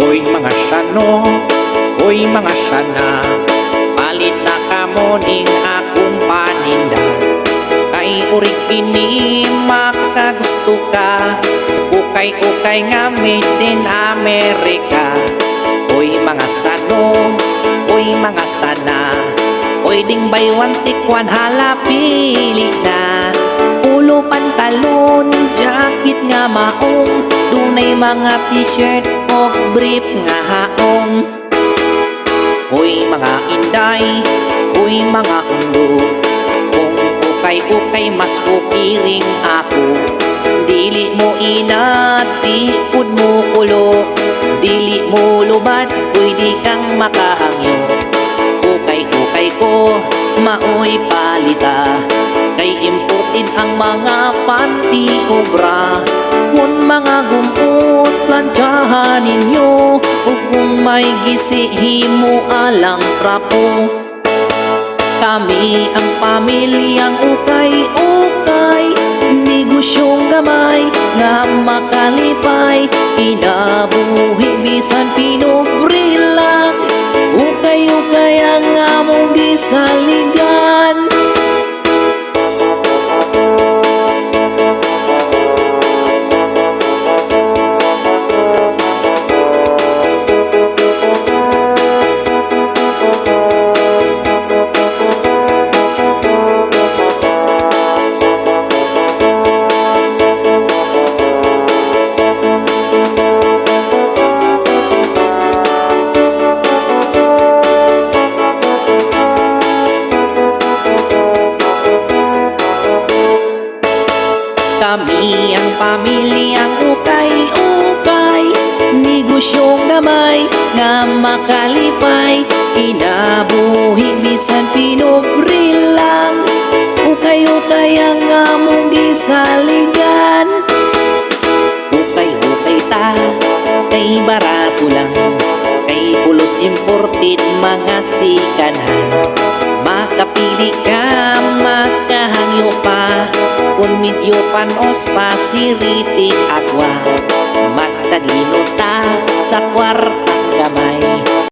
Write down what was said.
Hoy mga sano, hoy mga sana, palit na kamo ning akong paninda. Kay uri kini makagusto ka, ukay-ukay nga made in America. Hoy mga sano, hoy mga sana, hoy ding buy one take one hala pili na. Ulo pantalon, jacket nga maong, dunay mga t-shirt o brief nga haong. Hoy mga inday, hoy mga undo, kung ukay-ukay mas ukiring ako. Dili mo inat, tikud mo kulo, dili mo lubat, pwede kang makahangyo. Ukay-ukay ko, maoy palita, kay imported ang mga panty o bra. Kung mga gumpot, plantsahan ninyo, o kung may gisihimo alang trapo. Kami ang pamilyang ukay-ukay, negosyong gamay nga makalipay, pinabuhi bisan pinubri lang, ukay-ukay ang among gisaligan. Kami ang pamilyang ukay-ukay, negosyong gamay nga makalipay, inabuhi bisan pinubri lang, ukay-ukay ang among gisaligan. Ukay-ukay ta, kay barato lang, kay pulos imported mga sikanan. Makapili ka, makahangyo pa, kung medyo panos pa siriti agwa, magtagino ta sa kwartang gamay.